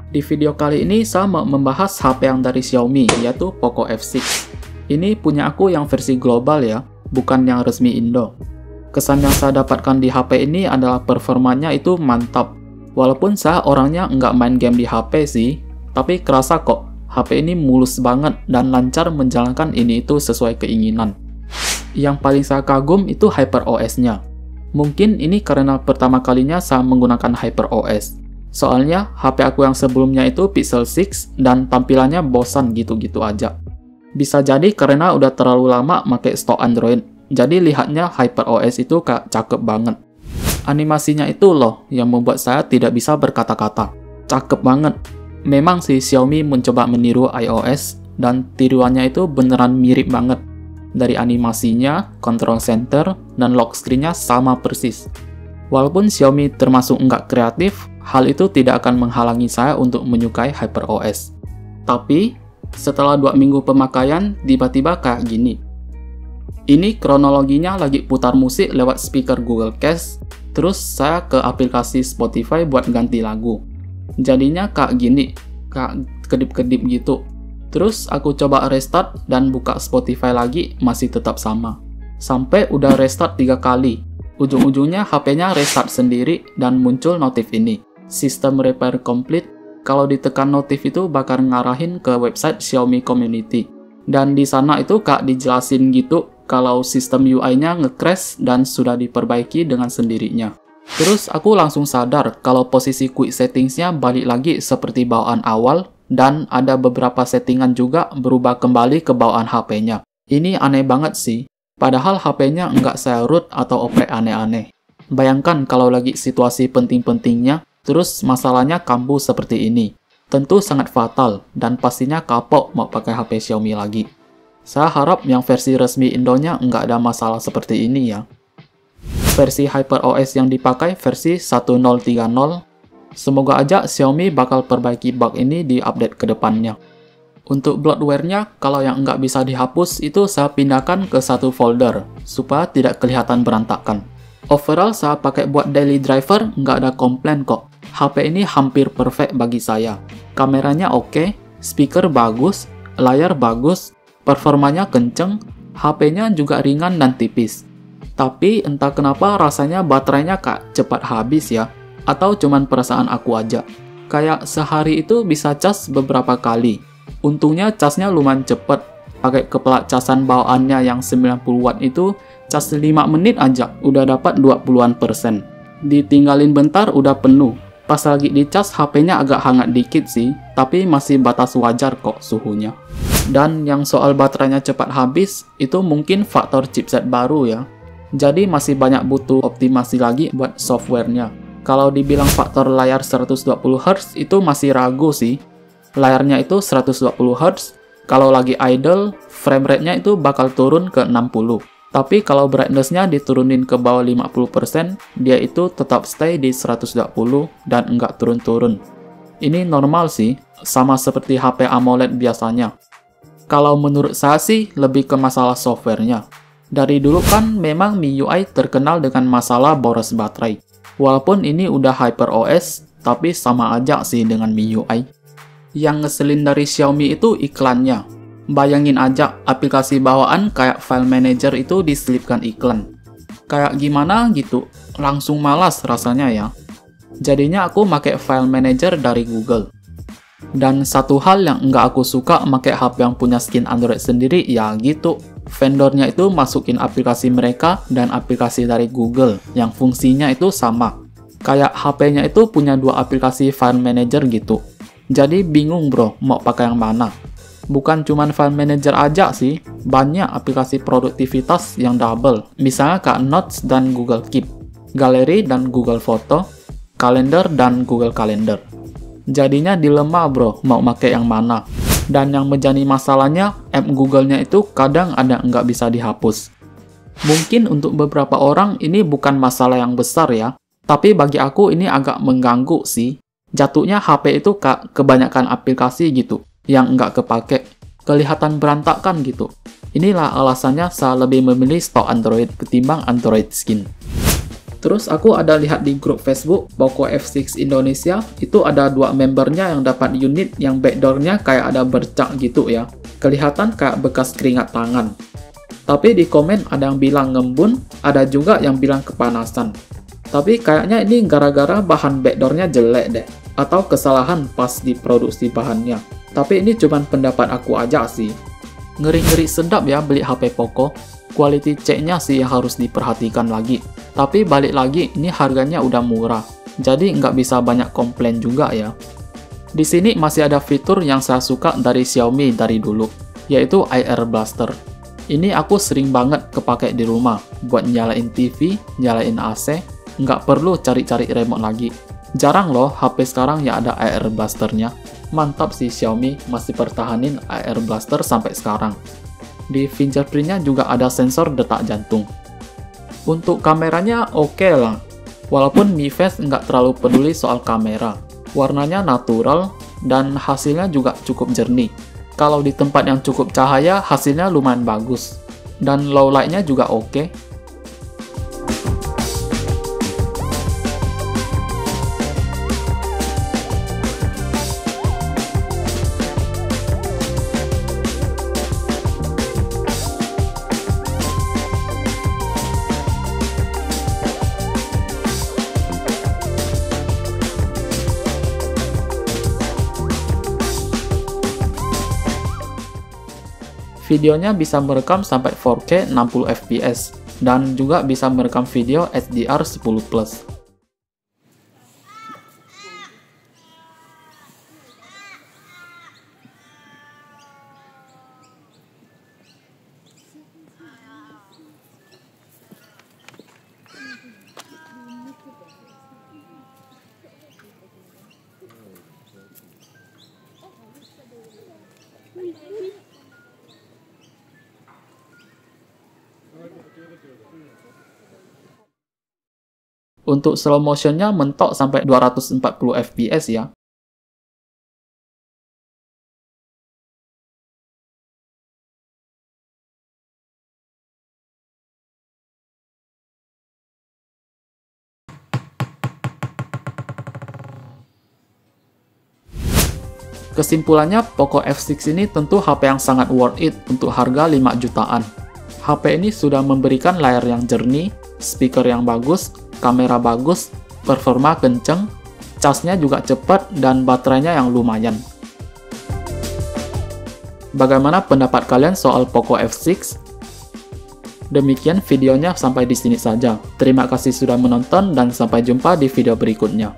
Di video kali ini saya mau membahas HP yang dari Xiaomi, yaitu Poco F6. Ini punya aku yang versi global ya, bukan yang resmi Indo. Kesan yang saya dapatkan di HP ini adalah performanya itu mantap. Walaupun saya orangnya nggak main game di HP sih, tapi kerasa kok HP ini mulus banget dan lancar menjalankan ini itu sesuai keinginan. Yang paling saya kagum itu HyperOS-nya. Mungkin ini karena pertama kalinya saya menggunakan HyperOS. Soalnya HP aku yang sebelumnya itu Pixel 6 dan tampilannya bosan gitu-gitu aja. Bisa jadi karena udah terlalu lama pakai stok Android. Jadi lihatnya HyperOS itu kayak cakep banget. Animasinya itu loh yang membuat saya tidak bisa berkata-kata. Cakep banget. Memang sih Xiaomi mencoba meniru iOS dan tiruannya itu beneran mirip banget. Dari animasinya, control center, dan lock screen-nya sama persis. Walaupun Xiaomi termasuk nggak kreatif, hal itu tidak akan menghalangi saya untuk menyukai HyperOS. Tapi, setelah 2 minggu pemakaian, tiba-tiba kayak gini. Ini kronologinya lagi putar musik lewat speaker Google Cast, terus saya ke aplikasi Spotify buat ganti lagu. Jadinya kayak gini, kayak kedip-kedip gitu. Terus aku coba restart dan buka Spotify lagi, masih tetap sama. Sampai udah restart 3 kali. Ujung-ujungnya HP-nya restart sendiri dan muncul notif ini. System repair complete. Kalau ditekan notif itu bakal ngarahin ke website Xiaomi Community. Dan di sana itu kak dijelasin gitu kalau sistem UI-nya nge-crash dan sudah diperbaiki dengan sendirinya. Terus aku langsung sadar kalau posisi quick settings-nya balik lagi seperti bawaan awal dan ada beberapa settingan juga berubah kembali ke bawaan HP-nya. Ini aneh banget sih, padahal HP-nya nggak saya root atau oprek aneh-aneh. Bayangkan kalau lagi situasi penting-pentingnya, terus masalahnya kambuh seperti ini. Tentu sangat fatal, dan pastinya kapok mau pakai HP Xiaomi lagi. Saya harap yang versi resmi Indonya nggak ada masalah seperti ini ya. Versi HyperOS yang dipakai versi 1030. Semoga aja Xiaomi bakal perbaiki bug ini di update ke depannya. Untuk bloatware-nya, kalau yang nggak bisa dihapus itu saya pindahkan ke satu folder, supaya tidak kelihatan berantakan. Overall, saya pakai buat daily driver, nggak ada komplain kok. HP ini hampir perfect bagi saya. Kameranya oke, speaker bagus, layar bagus, performanya kenceng, HP-nya juga ringan dan tipis. Tapi entah kenapa rasanya baterainya kak cepat habis ya. Atau cuman perasaan aku aja. Kayak sehari itu bisa cas beberapa kali. Untungnya casnya lumayan cepet. Pakai kepelak casan bawaannya yang 90 watt itu, cas 5 menit aja udah dapat 20-an%. Ditinggalin bentar udah penuh. Pas lagi dicas HP-nya agak hangat dikit sih, tapi masih batas wajar kok suhunya. Dan yang soal baterainya cepat habis, itu mungkin faktor chipset baru ya. Jadi masih banyak butuh optimasi lagi buat softwarenya. Kalau dibilang faktor layar 120Hz itu masih ragu sih. Layarnya itu 120Hz, kalau lagi idle, frame rate-nya itu bakal turun ke 60. Tapi kalau brightness-nya diturunin ke bawah 50%, dia itu tetap stay di 120 dan enggak turun-turun. Ini normal sih, sama seperti HP AMOLED biasanya. Kalau menurut saya sih, lebih ke masalah softwarenya. Dari dulu kan memang MIUI terkenal dengan masalah boros baterai. Walaupun ini udah HyperOS, tapi sama aja sih dengan MIUI. Yang ngeselin dari Xiaomi itu iklannya. Bayangin aja, aplikasi bawaan kayak file manager itu diselipkan iklan. Kayak gimana gitu, langsung malas rasanya ya. Jadinya aku pakai file manager dari Google. Dan satu hal yang nggak aku suka pakai HP yang punya skin Android sendiri ya gitu. Vendornya itu masukin aplikasi mereka dan aplikasi dari Google yang fungsinya itu sama. Kayak HP-nya itu punya 2 aplikasi file manager gitu. Jadi bingung bro mau pakai yang mana. Bukan cuman file manager aja sih, banyak aplikasi produktivitas yang double. Misalnya kayak Notes dan Google Keep, Gallery dan Google Photo, Calendar dan Google Calendar. Jadinya dilema bro mau pakai yang mana. Dan yang menjadi masalahnya, app Google-nya itu kadang ada nggak bisa dihapus. Mungkin untuk beberapa orang ini bukan masalah yang besar ya, tapi bagi aku ini agak mengganggu sih. Jatuhnya HP itu kebanyakan aplikasi gitu, yang nggak kepake. Kelihatan berantakan gitu. Inilah alasannya saya lebih memilih stok Android ketimbang Android Skin. Terus aku ada lihat di grup Facebook Poco F6 Indonesia, itu ada 2 membernya yang dapat unit yang backdoornya kayak ada bercak gitu ya. Kelihatan kayak bekas keringat tangan. Tapi di komen ada yang bilang ngembun, ada juga yang bilang kepanasan. Tapi kayaknya ini gara-gara bahan backdoornya jelek deh, atau kesalahan pas diproduksi bahannya. Tapi ini cuman pendapat aku aja sih. Ngeri-ngeri sedap ya beli HP Poco. Quality check-nya sih harus diperhatikan lagi. Tapi balik lagi, ini harganya udah murah. Jadi nggak bisa banyak komplain juga ya. Di sini masih ada fitur yang saya suka dari Xiaomi dari dulu, yaitu Air Blaster. Ini aku sering banget kepake di rumah, buat nyalain TV, nyalain AC, nggak perlu cari-cari remote lagi. Jarang loh HP sekarang yang ada Air Blasternya. Mantap sih Xiaomi masih pertahanin Air Blaster sampai sekarang. Di fingerprintnya juga ada sensor detak jantung. Untuk kameranya oke lah, walaupun Mi Face nggak terlalu peduli soal kamera. Warnanya natural dan hasilnya juga cukup jernih. Kalau di tempat yang cukup cahaya, hasilnya lumayan bagus. Dan low light-nya juga oke. Videonya bisa merekam sampai 4K 60 fps dan juga bisa merekam video HDR 10+. Untuk slow motionnya mentok sampai 240 fps ya. Kesimpulannya, Poco F6 ini tentu HP yang sangat worth it untuk harga 5 jutaan. HP ini sudah memberikan layar yang jernih, speaker yang bagus, kamera bagus, performa kenceng, casnya juga cepat, dan baterainya yang lumayan. Bagaimana pendapat kalian soal Poco F6? Demikian videonya, sampai di sini saja. Terima kasih sudah menonton dan sampai jumpa di video berikutnya.